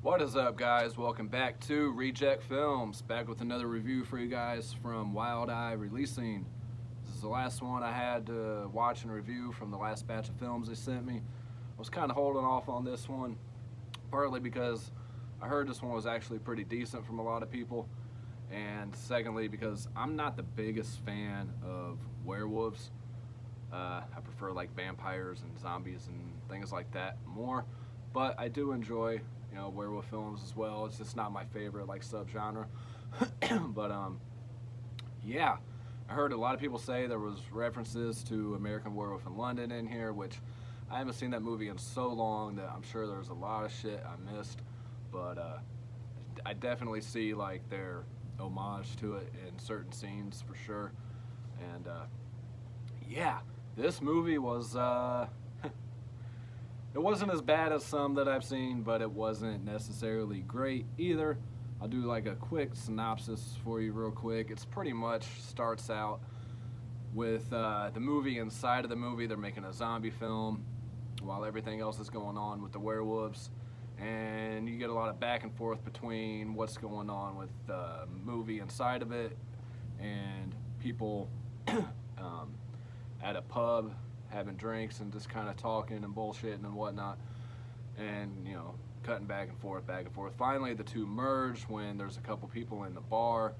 What is up, guys? Welcome back to Reject Films. Back with another review for you guys from Wild Eye Releasing. This is the last one I had to watch and review from the last batch of films they sent me. I was kind of holding off on this one, partly because I heard this one was actually pretty decent from a lot of people, and secondly because I'm not the biggest fan of werewolves. I prefer like vampires and zombies and things like that more, but I do enjoy werewolf films as well. It's just not my favorite like subgenre. But yeah, I heard a lot of people say there was references to American Werewolf in London in here, which I haven't seen that movie in so long that I'm sure there's a lot of shit I missed. But I definitely see like their homage to it in certain scenes for sure. And yeah, this movie was it wasn't as bad as some that I've seen, but it wasn't necessarily great either. I'll do like a quick synopsis for you real quick. It's pretty much starts out with the movie. Inside of the movie, they're making a zombie film while everything else is going on with the werewolves. And you get a lot of back and forth between what's going on with the movie inside of it and people at a pub having drinks and just kind of talking and bullshitting and whatnot, and cutting back and forth, back and forth. Finally, the two merge when there's a couple people in the bar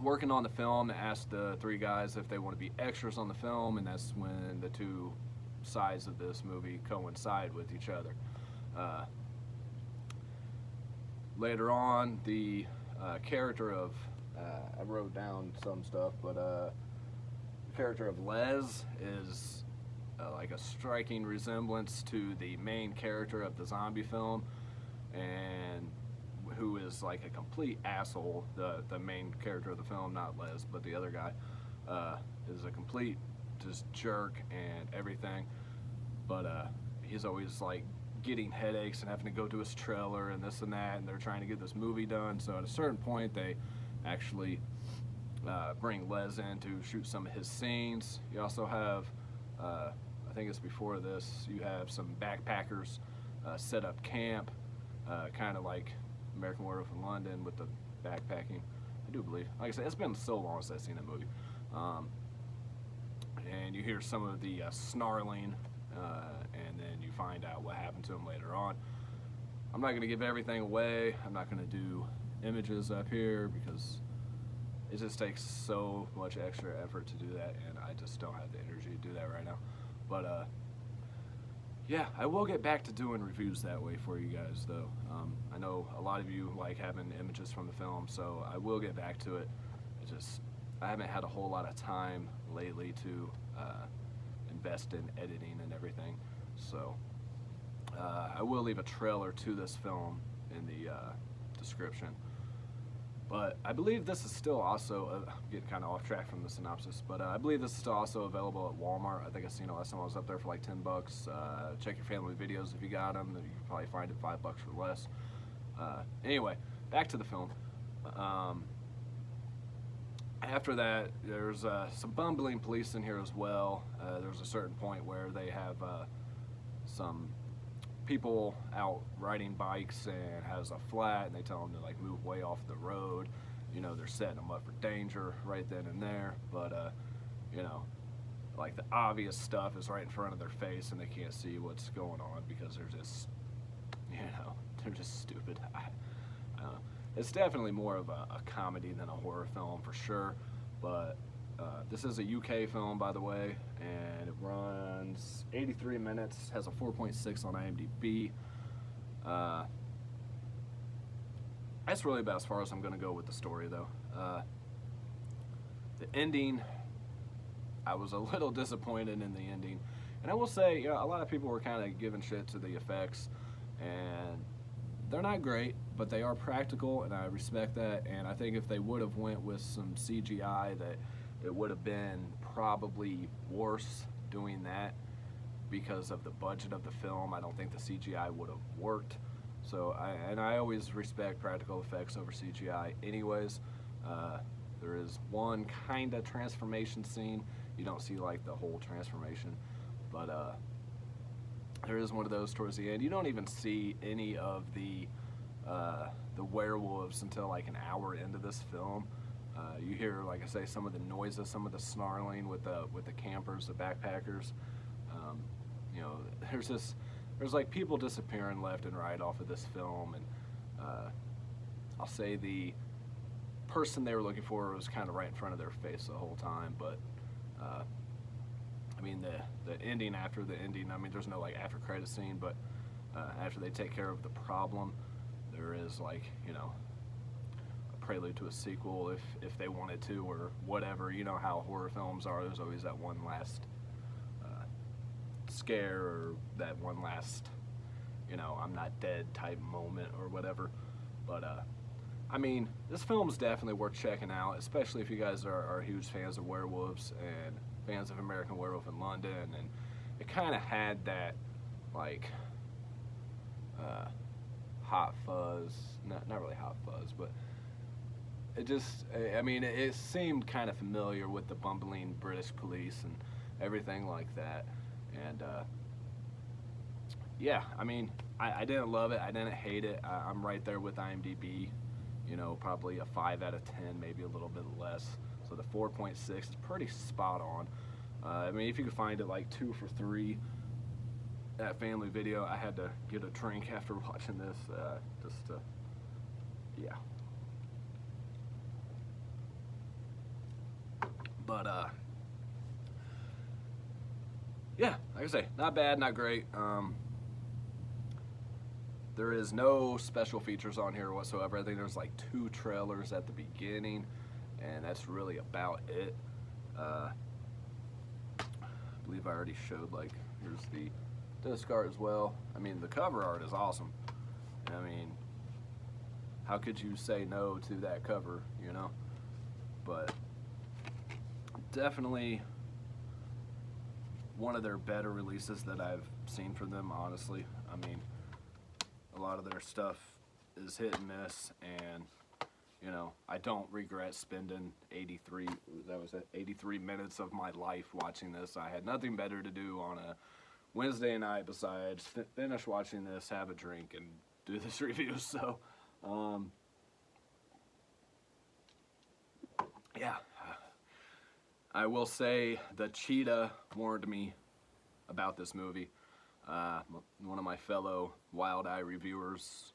working on the film to ask the three guys if they want to be extras on the film, and that's when the two sides of this movie coincide with each other. Later on, the character of I wrote down some stuff, but the character of Les is like a striking resemblance to the main character of the zombie film, and who is like a complete asshole. The main character of the film, not Les, but the other guy, is a complete just jerk and everything. But he's always like getting headaches and having to go to his trailer and this and that, and they're trying to get this movie done. So at a certain point, they actually bring Les in to shoot some of his scenes. You also have, I think it's before this, you have some backpackers set up camp, kind of like American Werewolf in London with the backpacking. I do believe. Like I said, it's been so long since I've seen that movie. And you hear some of the snarling, and then you find out what happened to him later on. I'm not going to give everything away. I'm not going to do images up here because it just takes so much extra effort to do that, and I just don't have the energy to do that right now. But yeah, I will get back to doing reviews that way for you guys, though. I know a lot of you like having images from the film, so I will get back to it. I haven't had a whole lot of time lately to invest in editing and everything, so I will leave a trailer to this film in the description. But I believe this is still also, I'm getting kind of off track from the synopsis, but I believe this is still also available at Walmart. I think I seen it last time I was up there for like $10. Check your family videos if you got them. You can probably find it $5 or less. Anyway, back to the film. After that, there's some bumbling police in here as well. There's a certain point where they have some people out riding bikes and has a flat, and they tell them to like move way off the road. They're setting them up for danger right then and there, but like the obvious stuff is right in front of their face and they can't see what's going on because they're just they're just stupid. It's definitely more of a comedy than a horror film for sure, but this is a UK film, by the way, and it runs 83 minutes, has a 4.6 on IMDb. That's really about as far as I'm going to go with the story, though. The ending, I was a little disappointed in the ending. And I will say, a lot of people were kind of giving shit to the effects, and they're not great, but they are practical, and I respect that. And I think if they would have went with some CGI, that it would have been probably worse doing that because of the budget of the film. I don't think the CGI would have worked. So I always respect practical effects over CGI anyways. There is one kind of transformation scene. You don't see like the whole transformation, but There is one of those towards the end. You don't even see any of the werewolves until like an hour into this film. You hear, like I say, some of the noises, some of the snarling with the campers, the backpackers. You know, there's like people disappearing left and right off of this film, and I'll say the person they were looking for was kind of right in front of their face the whole time. But I mean, the ending, after the ending, I mean, there's no like after credit scene, but after they take care of the problem, there is, like, you know, a prelude to a sequel if they wanted to, or whatever. You know how horror films are. There's always that one last scare, or that one last, you know, I'm not dead type moment or whatever. But I mean, this film's definitely worth checking out, especially if you guys are huge fans of werewolves and fans of American Werewolf in London. And it kind of had that, like, hot fuzz, not really hot fuzz, but it just, I mean, it seemed kind of familiar with the bumbling British police and everything like that. And yeah, I mean, I didn't love it, I didn't hate it. I'm right there with IMDb, you know, probably a 5 out of 10, maybe a little bit less. So the 4.6 is pretty spot on. I mean, if you could find it like 2 for $3 at Family Video. I had to get a drink after watching this, just to, yeah. But yeah, like I say, not bad, not great. There is no special features on here whatsoever. I think there's like 2 trailers at the beginning, and that's really about it. I believe I already showed, like, here's the disc art as well. I mean, the cover art is awesome. I mean, how could you say no to that cover, you know? But definitely one of their better releases that I've seen from them, honestly. I mean, a lot of their stuff is hit and miss, and, you know, I don't regret spending 83 minutes of my life watching this. I had nothing better to do on a Wednesday night besides finish watching this, have a drink, and do this review. So, yeah. I will say the cheetah warned me about this movie. One of my fellow Wild Eye reviewers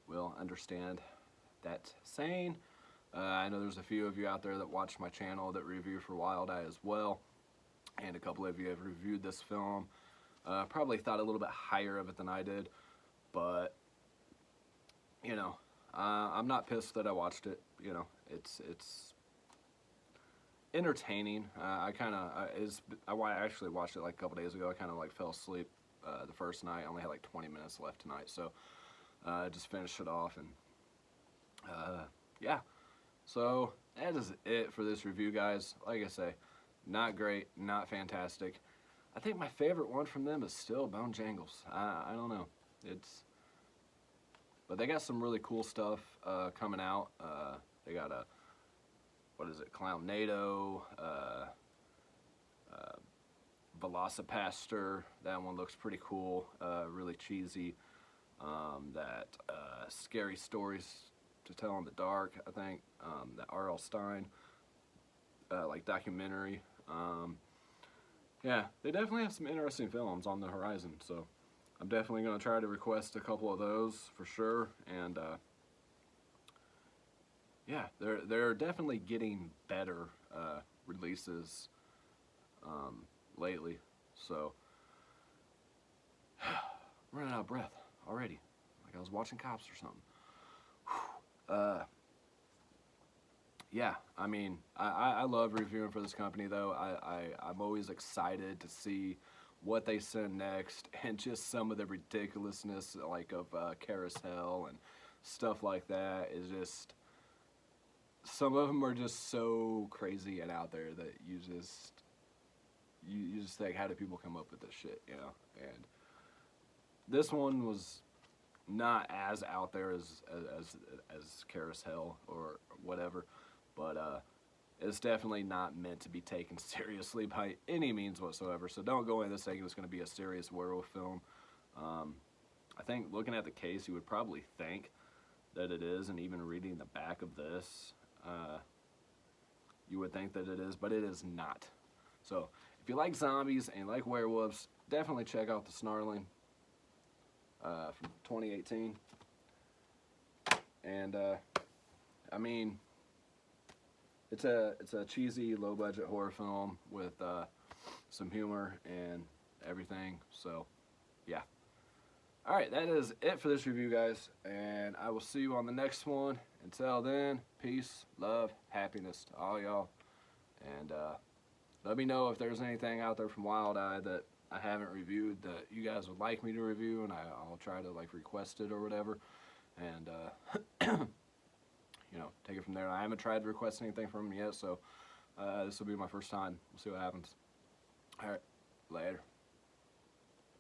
will understand that saying. I know there's a few of you out there that watch my channel that review for Wild Eye as well, and a couple of you have reviewed this film. Probably thought a little bit higher of it than I did, but, you know, I'm not pissed that I watched it. You know, it's entertaining. I actually watched it like a couple days ago. I kind of like fell asleep the first night. I only had like 20 minutes left tonight, so I just finished it off, and yeah. So that is it for this review, guys. Like I say, not great, not fantastic. I think my favorite one from them is still Bone Jangles. I don't know. But they got some really cool stuff coming out. They got a, what is it, Clownado, Velocipaster. That one looks pretty cool, really cheesy. That Scary Stories to Tell in the Dark, I think, that R.L. Stine, like documentary. Yeah, they definitely have some interesting films on the horizon, so I'm definitely going to try to request a couple of those for sure. And yeah, they're definitely getting better releases lately. So I'm running out of breath already, like I was watching Cops or something. Yeah, I mean, I love reviewing for this company, though. I'm always excited to see what they send next, and just some of the ridiculousness, like, of Carousel and stuff like that is just, some of them are just so crazy and out there that you just think, how do people come up with this shit, you know? And this one was not as out there as Carousel or whatever, but it's definitely not meant to be taken seriously by any means whatsoever. So don't go into this thinking it's going to be a serious werewolf film. I think looking at the case, you would probably think that it is, and even reading the back of this, you would think that it is, but it is not. So if you like zombies and you like werewolves, definitely check out the Snarling from 2018. And I mean, it's a cheesy, low budget horror film with some humor and everything. So yeah. All right, that is it for this review, guys, and I will see you on the next one. Until then, peace, love, happiness to all y'all, and let me know if there's anything out there from Wild Eye that I haven't reviewed that you guys would like me to review, and I'll try to like request it or whatever, and you know, take it from there. I haven't tried to request anything from them yet, so this will be my first time. We'll see what happens. All right, later.